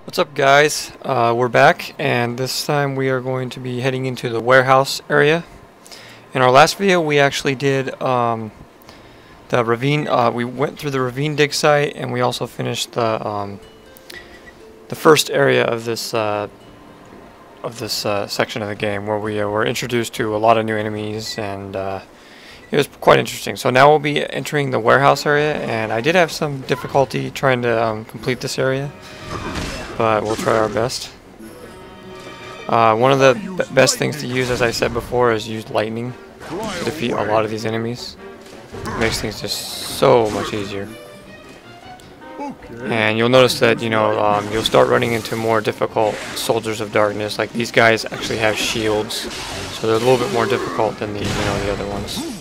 What's up, guys? We're back, and this time we are going to be heading into the warehouse area. In our last video, we actually did the ravine. We went through the ravine dig site, and we also finished the first area of this section of the game, where we were introduced to a lot of new enemies, and it was quite interesting. So now we'll be entering the warehouse area, and I did have some difficulty trying to complete this area, but we'll try our best. One of the best things to use, as I said before, is use lightning to defeat a lot of these enemies. It makes things just so much easier. And you'll notice that, you'll start running into more difficult soldiers of darkness. Like, these guys actually have shields, so they're a little bit more difficult than the other ones.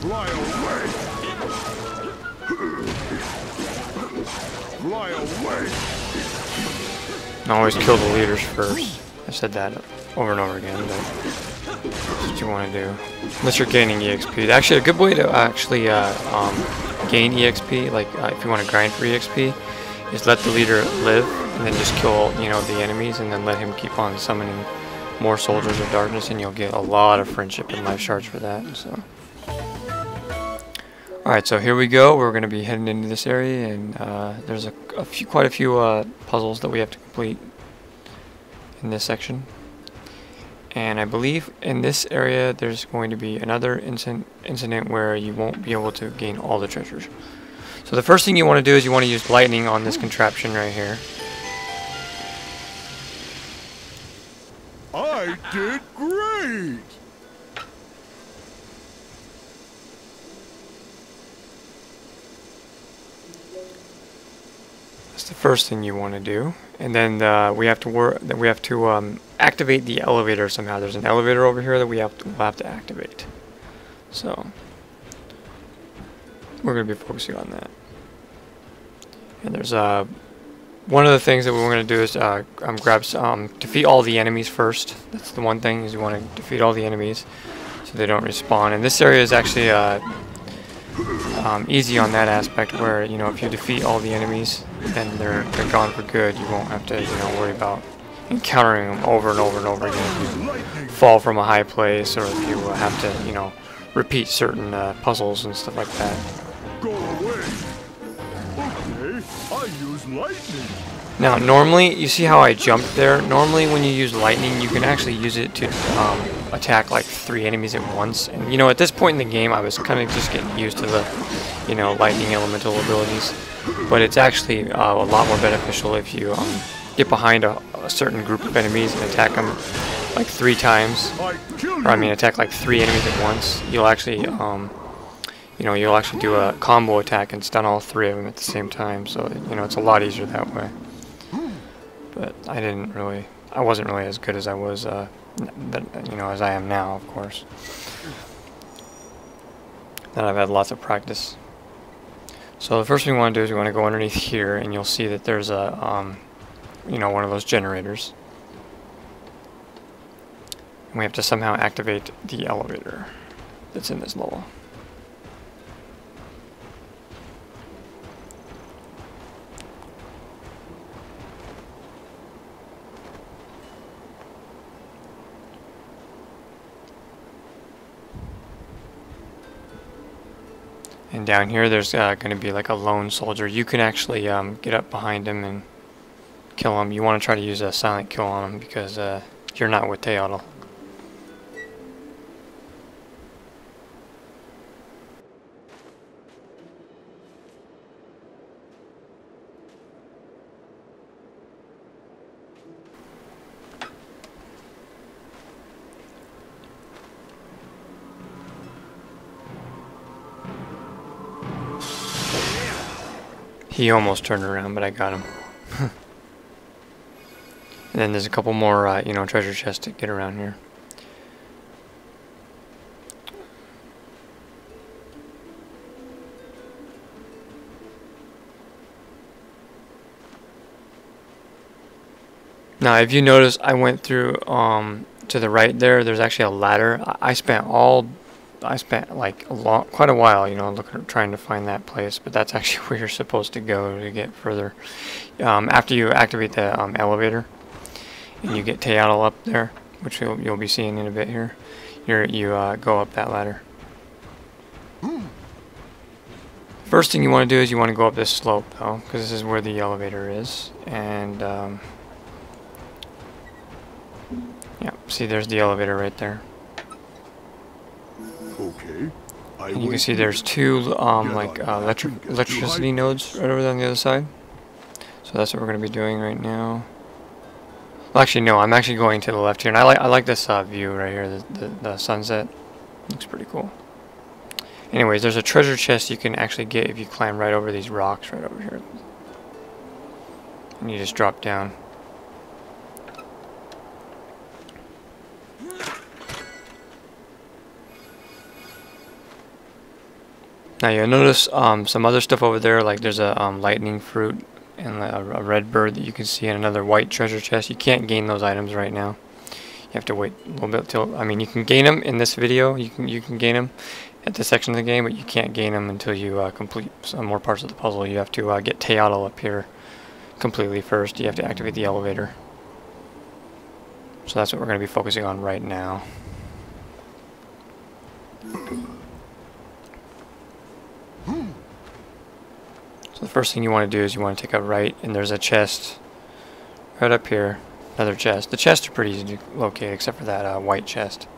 Fly away! Fly away! Always kill the leaders first. I've said that over and over again, but that's what you want to do. Unless you're gaining EXP. Actually, a good way to actually gain EXP, like if you want to grind for EXP, is let the leader live, and then just kill, the enemies, and then let him keep on summoning more soldiers of darkness, and you'll get a lot of friendship and life shards for that. So. Alright, so here we go. We're going to be heading into this area, and there's quite a few puzzles that we have to complete in this section. And I believe in this area there's going to be another incident where you won't be able to gain all the treasures. So the first thing you want to do is you want to use lightning on this contraption right here. I did great! That's the first thing you want to do, and then we have to activate the elevator somehow. There's an elevator over here that we'll have to activate. So we're going to be focusing on that. And there's one of the things that we're going to do is defeat all the enemies first. That's the one thing, is you want to defeat all the enemies so they don't respawn. And this area is actually easy on that aspect, where if you defeat all the enemies, then they're gone for good. You won't have to worry about encountering them over and over and over again. If you fall from a high place, or if you have to repeat certain puzzles and stuff like that. Go away! Okay, I use lightning. Now, normally, you see how I jumped there? Normally, when you use lightning, you can actually use it to attack like 3 enemies at once. And at this point in the game, I was kind of just getting used to the, lightning elemental abilities. But it's actually a lot more beneficial if you get behind a certain group of enemies and attack them like 3 times. Attack like 3 enemies at once. You'll actually, you'll actually do a combo attack and stun all 3 of them at the same time. So, it's a lot easier that way. But I wasn't really as good as I was, as I am now, of course. Then I've had lots of practice. So the first thing we want to do is we want to go underneath here, and you'll see that there's a, one of those generators. And we have to somehow activate the elevator that's in this level. And down here there's going to be like a lone soldier. You can actually get up behind him and kill him. You want to try to use a silent kill on him, because you're not with Teotl. He almost turned around, but I got him. And And then there's a couple more, you know, treasure chests to get around here. Now, if you notice, I went through to the right there. There's actually a ladder. I spent like quite a while, you know, trying to find that place. But that's actually where you're supposed to go to get further. After you activate the elevator, and you get Teotl up there, which you'll be seeing in a bit here. You go up that ladder. First thing you want to do is you want to go up this slope, though, because this is where the elevator is, and yeah, see, there's the elevator right there. Okay. And you can see there's two electricity nodes right over there on the other side. So that's what we're going to be doing right now. Well, actually, no, I'm actually going to the left here, and I like this view right here, the sunset. Looks pretty cool. Anyways, there's a treasure chest you can actually get if you climb right over these rocks right over here. And you just drop down. Now you'll notice some other stuff over there, like there's a lightning fruit and a red bird that you can see, and another white treasure chest. You can't gain those items right now. You have to wait a little bit till, I mean, you can gain them in this video. You can gain them at this section of the game, but you can't gain them until you complete some more parts of the puzzle. You have to get Teotl up here completely first. You have to activate the elevator. So that's what we're going to be focusing on right now. So the first thing you want to do is you want to take a right, and there's a chest right up here. Another chest. The chests are pretty easy to locate, except for that white chest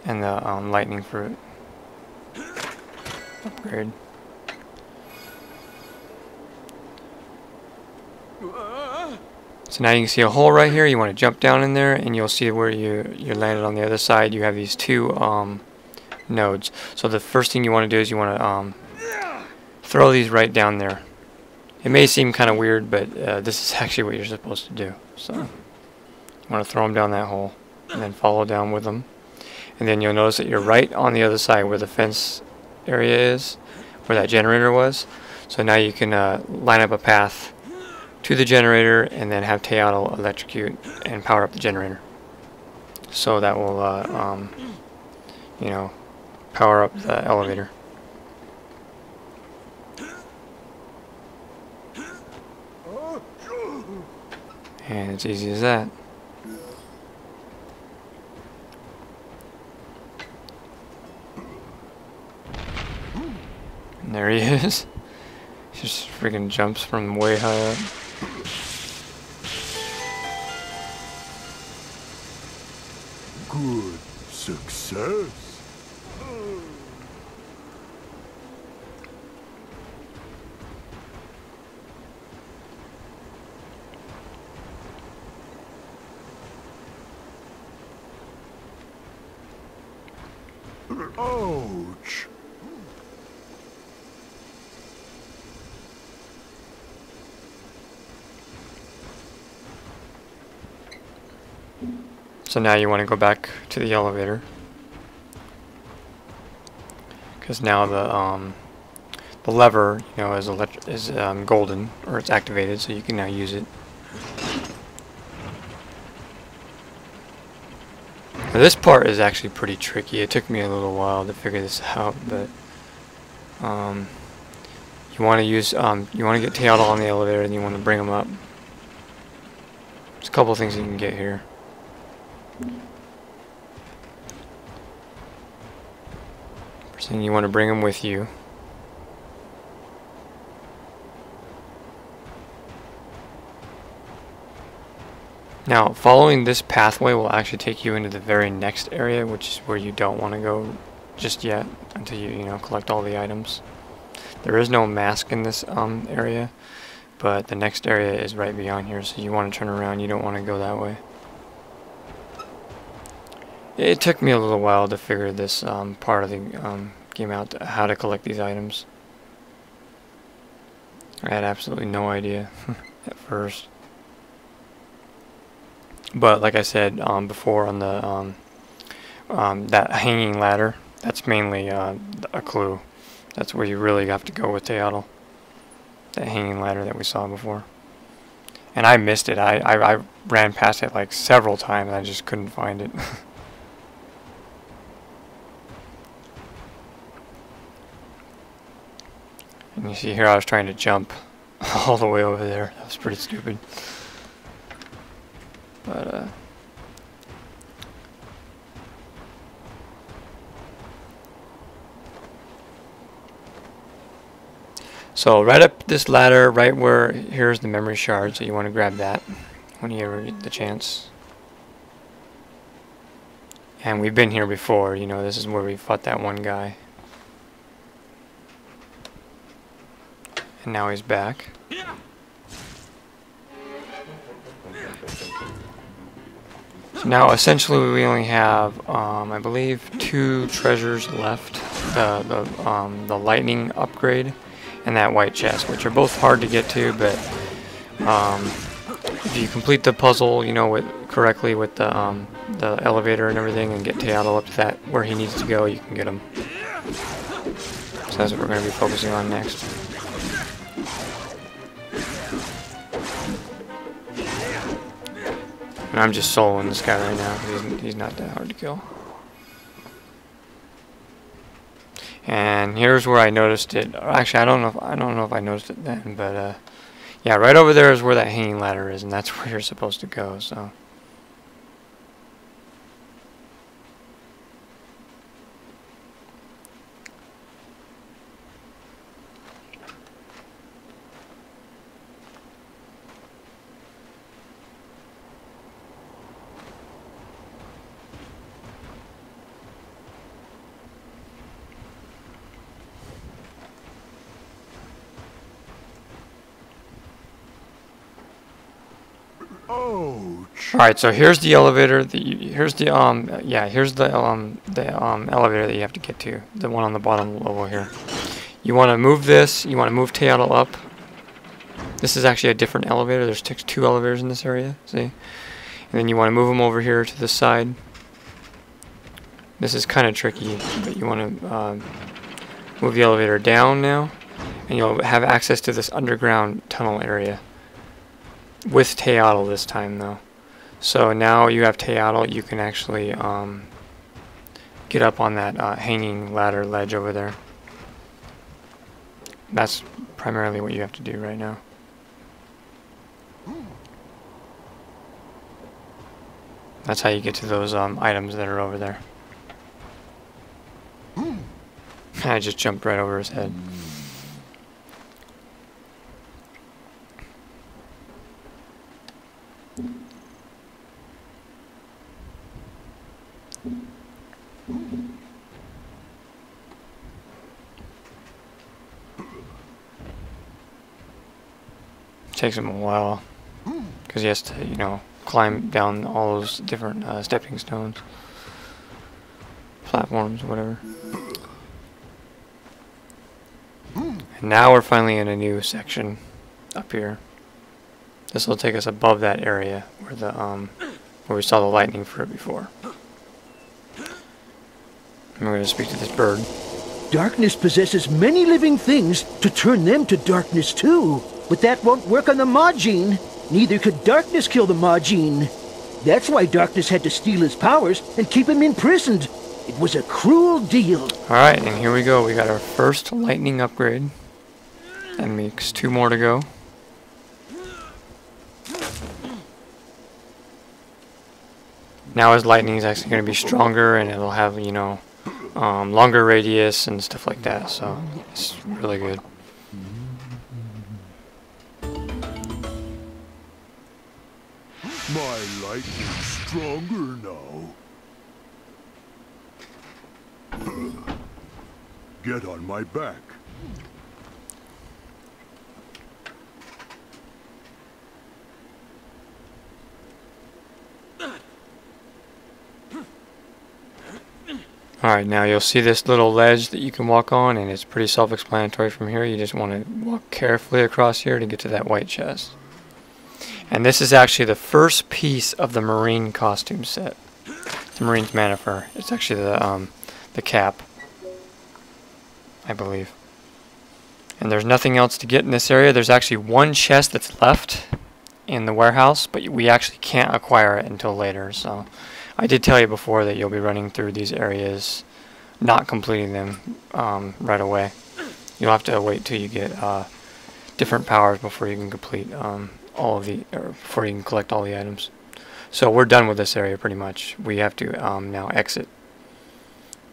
and the lightning fruit upgrade. So now you can see a hole right here. You want to jump down in there, and you'll see where you landed on the other side. You have these two nodes. So the first thing you want to do is you want to throw these right down there. It may seem kind of weird, but this is actually what you're supposed to do. So you want to throw them down that hole, and then follow down with them. And then you'll notice that you're right on the other side where the fence area is, where that generator was. So now you can line up a path to the generator, and then have Teotl electrocute and power up the generator. So that will, you know, power up the elevator. And it's easy as that. And there he is. He just freaking jumps from way high up. Good success. Ouch. So now you want to go back to the elevator, because now the lever, you know, is golden, or it's activated, so you can now use it. Now this part is actually pretty tricky. It took me a little while to figure this out, but you want to use you want to get Teotl on the elevator, and you want to bring him up. There's a couple things you can get here. First thing, you want to bring him with you. Now, following this pathway will actually take you into the very next area, which is where you don't want to go just yet until you know, collect all the items. There is no mask in this area, but the next area is right beyond here, so you want to turn around. You don't want to go that way. It took me a little while to figure this part of the game out, how to collect these items. I had absolutely no idea at first. But like I said before on the that hanging ladder, that's mainly a clue. That's where you really have to go with Teotl. That hanging ladder that we saw before. And I missed it. I ran past it like several times and I just couldn't find it. And you see here I was trying to jump all the way over there. That was pretty stupid. But so right up this ladder, right where here's the memory shard, so you want to grab that when you ever get the chance. And we've been here before, you know, this is where we fought that one guy. And now he's back. So now essentially we only have, I believe, 2 treasures left. The lightning upgrade and that white chest, which are both hard to get to, but if you complete the puzzle, you know, correctly with the elevator and everything, and get Teotl up to that where he needs to go, you can get him. So that's what we're going to be focusing on next. And I'm just soloing this guy right now because he's not that hard to kill. And here's where I noticed it. Actually, I don't know if I noticed it then, but yeah, right over there is where that hanging ladder is, and that's where you're supposed to go. So. Ouch. Alright, so here's the elevator. Here's the elevator that you have to get to. The one on the bottom level here. You want to move this. You want to move Teotl up. This is actually a different elevator. There's 2 elevators in this area. See? And then you want to move them over here to the side. This is kind of tricky, but you want to move the elevator down now, and you'll have access to this underground tunnel area. With Teotl this time, though. So now you have Teotl, you can actually get up on that hanging ladder ledge over there. That's primarily what you have to do right now. That's how you get to those items that are over there. I just jumped right over his head. Takes him a while because he has to, you know, climb down all those different stepping stones, platforms, whatever. And now we're finally in a new section up here. This will take us above that area where the where we saw the lightning fruit before. And we're going to speak to this bird. Darkness possesses many living things to turn them to darkness too. But that won't work on the Majin. Neither could darkness kill the Majin. That's why darkness had to steal his powers and keep him imprisoned. It was a cruel deal. Alright, and here we go. We got our first lightning upgrade. That makes 2 more to go. Now his lightning is actually going to be stronger, and it'll have, you know, longer radius and stuff like that. So it's really good. My lightning's stronger now. Get on my back. Alright, now you'll see this little ledge that you can walk on, and it's pretty self-explanatory from here. You just want to walk carefully across here to get to that white chest. And this is actually the first piece of the Marine costume set. The Marine's mana fur. It's actually the cap, I believe. And there's nothing else to get in this area. There's actually one chest that's left in the warehouse, but we actually can't acquire it until later. So I did tell you before that you'll be running through these areas, not completing them right away. You'll have to wait till you get different powers before you can complete all of the, or before you can collect all the items. So we're done with this area pretty much. We have to now exit,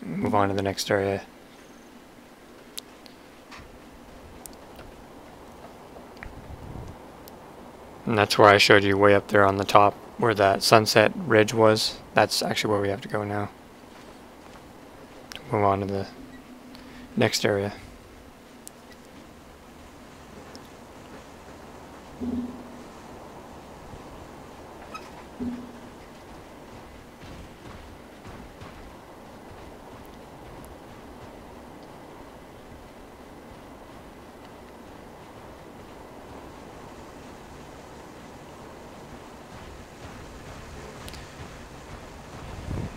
move on to the next area. And that's where I showed you way up there on the top where that sunset ridge was. That's actually where we have to go now. Move on to the next area.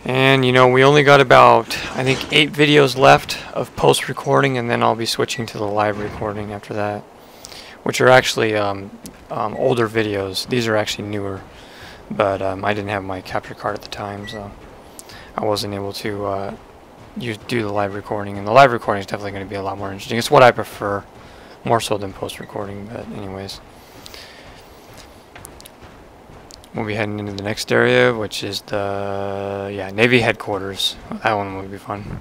And you know, we only got about, I think, 8 videos left of post-recording, and then I'll be switching to the live recording after that, which are actually older videos. These are actually newer, but I didn't have my capture card at the time, so I wasn't able to do the live recording. And the live recording is definitely going to be a lot more interesting. It's what I prefer, more so than post-recording, but anyways. We'll be heading into the next area, which is the Navy headquarters. That one will be fun.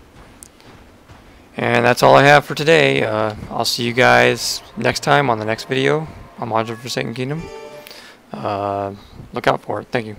And that's all I have for today. I'll see you guys next time on the next video on Majin Forsaken Kingdom. Look out for it. Thank you.